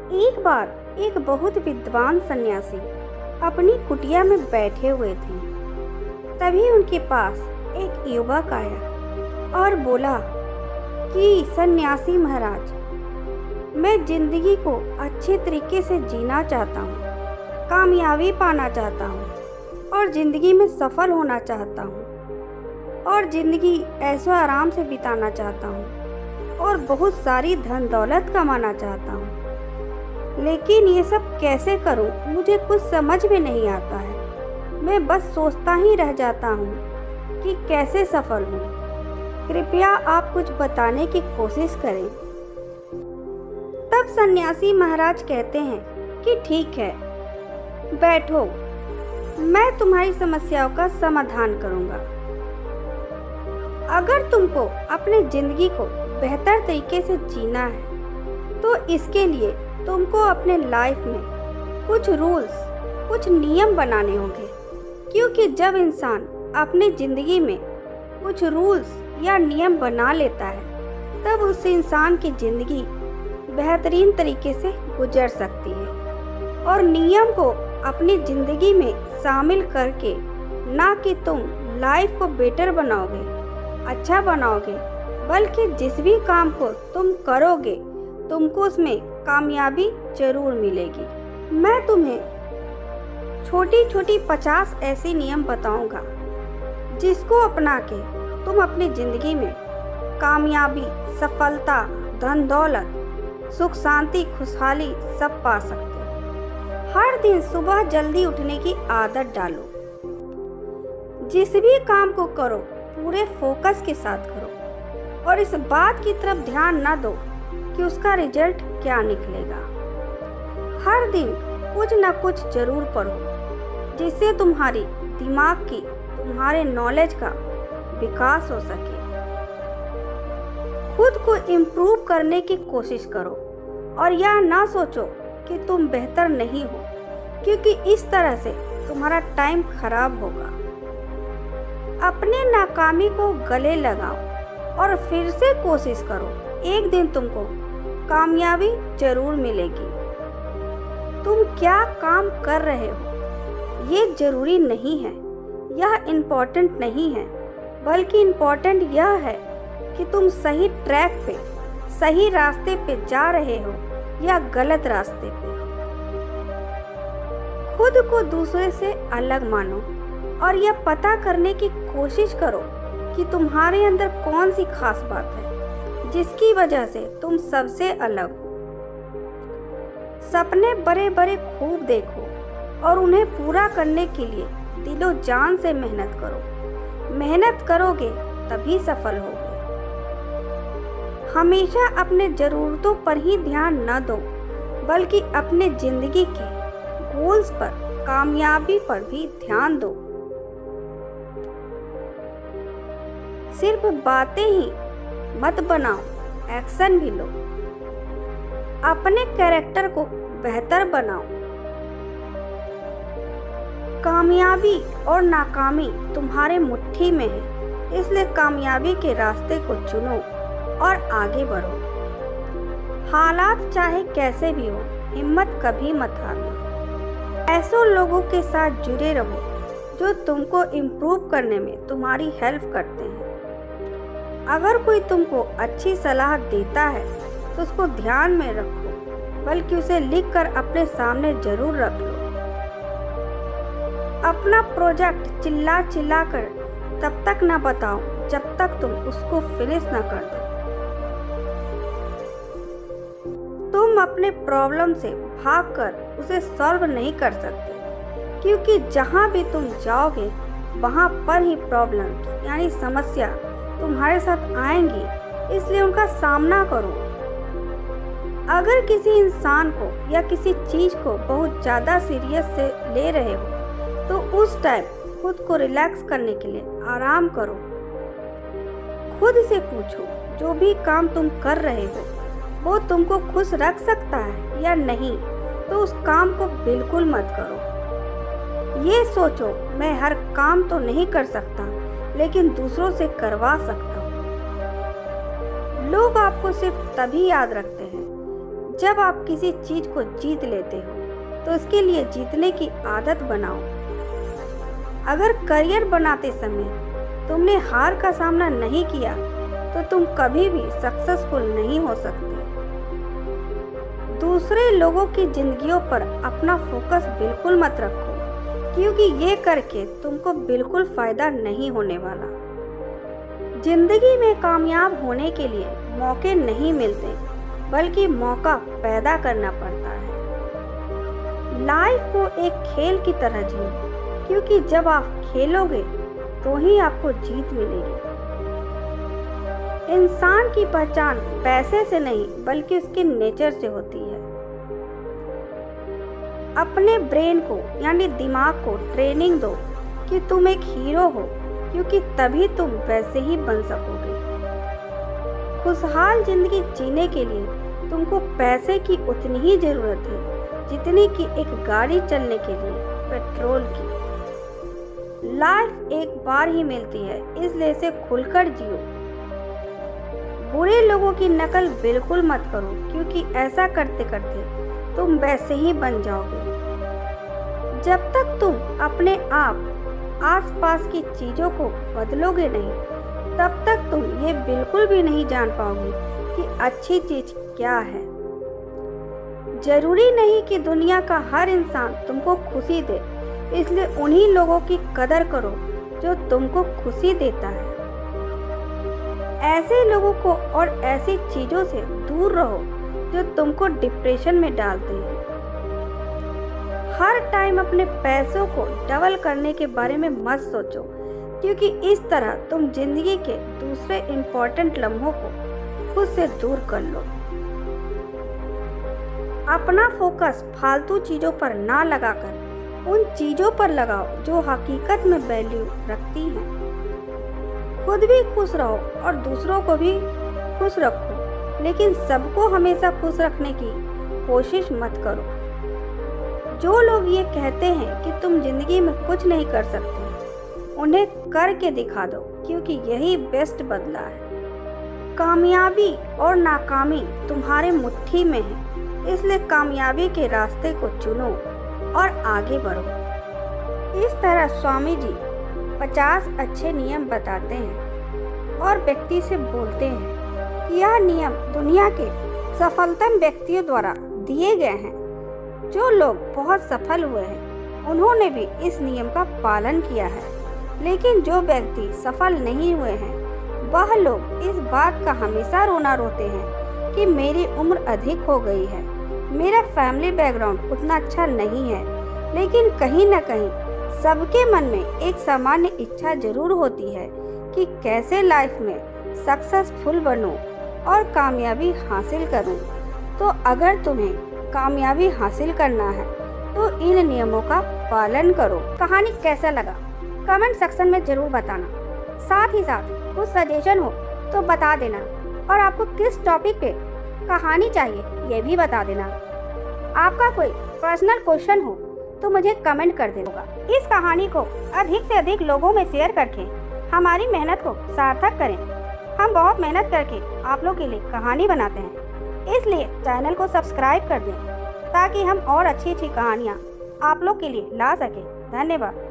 एक बार एक बहुत विद्वान सन्यासी अपनी कुटिया में बैठे हुए थे। तभी उनके पास एक युवक आया और बोला कि सन्यासी महाराज, मैं जिंदगी को अच्छे तरीके से जीना चाहता हूँ, कामयाबी पाना चाहता हूँ और जिंदगी में सफल होना चाहता हूँ और ज़िंदगी ऐशो आराम से बिताना चाहता हूँ और बहुत सारी धन दौलत कमाना चाहता हूँ, लेकिन ये सब कैसे करूँ मुझे कुछ समझ में नहीं आता है। मैं बस सोचता ही रह जाता हूँ कि कैसे सफल हूँ। कृपया आप कुछ बताने की कोशिश करें। तब सन्यासी महाराज कहते हैं कि ठीक है, बैठो, मैं तुम्हारी समस्याओं का समाधान करूँगा। अगर तुमको अपनी ज़िंदगी को बेहतर तरीके से जीना है तो इसके लिए तुमको अपने लाइफ में कुछ रूल्स, कुछ नियम बनाने होंगे, क्योंकि जब इंसान अपनी ज़िंदगी में कुछ रूल्स या नियम बना लेता है तब उस इंसान की ज़िंदगी बेहतरीन तरीके से गुजर सकती है। और नियम को अपनी ज़िंदगी में शामिल करके ना कि तुम लाइफ को बेटर बनाओगे, अच्छा बनाओगे, बल्कि जिस भी काम को तुम करोगे तुमको उसमें कामयाबी जरूर मिलेगी। मैं तुम्हें छोटी छोटी 50 ऐसे नियम बताऊंगा जिसको अपना के तुम अपनी ज़िंदगी में कामयाबी, सफलता, धन दौलत, सुख शांति, खुशहाली सब पा सकते हो। हर दिन सुबह जल्दी उठने की आदत डालो। जिस भी काम को करो पूरे फोकस के साथ करो और इस बात की तरफ ध्यान न दो कि उसका रिजल्ट क्या निकलेगा। हर दिन कुछ न कुछ जरूर पढ़ो जिससे तुम्हारी दिमाग की, तुम्हारे नॉलेज का विकास हो सके। खुद को इम्प्रूव करने की कोशिश करो और यह ना सोचो कि तुम बेहतर नहीं हो, क्योंकि इस तरह से तुम्हारा टाइम खराब होगा। अपने नाकामी को गले लगाओ और फिर से कोशिश करो। एक दिन तुमको कामयाबी जरूर मिलेगी। तुम क्या काम कर रहे हो ये जरूरी नहीं है, यह इम्पोर्टेंट नहीं है, बल्कि इम्पोर्टेंट यह है कि तुम सही ट्रैक पे, सही रास्ते पे जा रहे हो या गलत रास्ते पे। खुद को दूसरे से अलग मानो और यह पता करने की कोशिश करो कि तुम्हारे अंदर कौन सी खास बात है जिसकी वजह से तुम सबसे अलग हो। सपने बड़े बड़े खूब देखो और उन्हें पूरा करने के लिए दिलो जान से मेहनत करो। मेहनत करोगे तभी सफल होगे। हमेशा अपने ज़रूरतों पर ही ध्यान न दो, बल्कि अपने ज़िंदगी के गोल्स पर, कामयाबी पर भी ध्यान दो। सिर्फ बातें ही मत बनाओ, एक्शन भी लो। अपने कैरेक्टर को बेहतर बनाओ। कामयाबी और नाकामी तुम्हारे मुट्ठी में है, इसलिए कामयाबी के रास्ते को चुनो और आगे बढ़ो। हालात चाहे कैसे भी हो, हिम्मत कभी मत हारना। ऐसे लोगों के साथ जुड़े रहो जो तुमको इम्प्रूव करने में तुम्हारी हेल्प करते हैं। अगर कोई तुमको अच्छी सलाह देता है तो उसको ध्यान में रखो, बल्कि उसे लिखकर अपने सामने जरूर रख लो। अपना प्रोजेक्ट चिल्ला चिल्ला कर तब तक न बताओ जब तक तुम उसको फिनिश न कर दो। तुम अपने प्रॉब्लम से भागकर उसे सॉल्व नहीं कर सकते, क्योंकि जहाँ भी तुम जाओगे वहाँ पर ही प्रॉब्लम यानी समस्या तुम्हारे साथ आएंगी, इसलिए उनका सामना करो। अगर किसी इंसान को या किसी चीज़ को बहुत ज़्यादा सीरियस से ले रहे हो तो उस टाइम खुद को रिलैक्स करने के लिए आराम करो। खुद से पूछो जो भी काम तुम कर रहे हो वो तुमको खुश रख सकता है या नहीं, तो उस काम को बिल्कुल मत करो। ये सोचो मैं हर काम तो नहीं कर सकता, लेकिन दूसरों से करवा सकता हूँ। लोग आपको सिर्फ तभी याद रखते हैं जब आप किसी चीज़ को जीत लेते हो तो उसके लिए जीतने की आदत बनाओ। अगर करियर बनाते समय तुमने हार का सामना नहीं किया तो तुम कभी भी सक्सेसफुल नहीं हो सकते। दूसरे लोगों की जिंदगियों पर अपना फोकस बिल्कुल मत रखो, क्योंकि ये करके तुमको बिल्कुल फ़ायदा नहीं होने वाला। जिंदगी में कामयाब होने के लिए मौके नहीं मिलते, बल्कि मौका पैदा करना पड़ता है। लाइफ को एक खेल की तरह जियो, क्योंकि जब आप खेलोगे तो ही आपको जीत मिलेगी। इंसान की पहचान पैसे से नहीं बल्कि उसके नेचर से होती है। अपने ब्रेन को यानी दिमाग को ट्रेनिंग दो कि तुम एक हीरो हो, क्योंकि तभी तुम वैसे ही बन सकोगे। खुशहाल जिंदगी जीने के लिए तुमको पैसे की उतनी ही जरूरत है जितनी कि एक गाड़ी चलने के लिए पेट्रोल की। लाइफ एक बार ही मिलती है, इसलिए इसे खुलकर जियो। बुरे लोगों की नकल बिल्कुल मत करो, क्योंकि ऐसा करते करते तुम वैसे ही बन जाओगे। जब तक तुम अपने आप आसपास की चीज़ों को बदलोगे नहीं, तब तक तुम ये बिल्कुल भी नहीं जान पाओगे कि अच्छी चीज़ क्या है। जरूरी नहीं कि दुनिया का हर इंसान तुमको खुशी दे, इसलिए उन्हीं लोगों की कदर करो जो तुमको खुशी देता है। ऐसे लोगों को और ऐसी चीज़ों से दूर रहो जो तुमको डिप्रेशन में डालते हैं। हर टाइम अपने पैसों को डबल करने के बारे में मत सोचो, क्योंकि इस तरह तुम जिंदगी के दूसरे इम्पोर्टेंट लम्हों को खुद से दूर कर लो। अपना फोकस फालतू चीज़ों पर ना लगाकर उन चीज़ों पर लगाओ जो हकीकत में वैल्यू रखती हैं। खुद भी खुश रहो और दूसरों को भी खुश रखो, लेकिन सबको हमेशा खुश रखने की कोशिश मत करो। जो लोग ये कहते हैं कि तुम जिंदगी में कुछ नहीं कर सकते, उन्हें करके दिखा दो, क्योंकि यही बेस्ट बदला है। कामयाबी और नाकामी तुम्हारे मुट्ठी में है, इसलिए कामयाबी के रास्ते को चुनो और आगे बढ़ो। इस तरह स्वामी जी 50 अच्छे नियम बताते हैं और व्यक्ति से बोलते हैं कि यह नियम दुनिया के सफलतम व्यक्तियों द्वारा दिए गए हैं। जो लोग बहुत सफल हुए हैं उन्होंने भी इस नियम का पालन किया है, लेकिन जो व्यक्ति सफल नहीं हुए हैं वह लोग इस बात का हमेशा रोना रोते हैं कि मेरी उम्र अधिक हो गई है, मेरा फैमिली बैकग्राउंड उतना अच्छा नहीं है। लेकिन कहीं न कहीं सबके मन में एक सामान्य इच्छा जरूर होती है कि कैसे लाइफ में सक्सेसफुल बनूं और कामयाबी हासिल करूं। तो अगर तुम्हें कामयाबी हासिल करना है तो इन नियमों का पालन करो। कहानी कैसा लगा कमेंट सेक्शन में ज़रूर बताना। साथ ही साथ कुछ सजेशन हो तो बता देना, और आपको किस टॉपिक पे कहानी चाहिए ये भी बता देना। आपका कोई पर्सनल क्वेश्चन हो तो मुझे कमेंट कर देना। इस कहानी को अधिक से अधिक लोगों में शेयर करके हमारी मेहनत को सार्थक करें। हम बहुत मेहनत करके आप लोग के लिए कहानी बनाते हैं, इसलिए चैनल को सब्सक्राइब कर दें ताकि हम और अच्छी अच्छी कहानियाँ आप लोग के लिए ला सकें। धन्यवाद।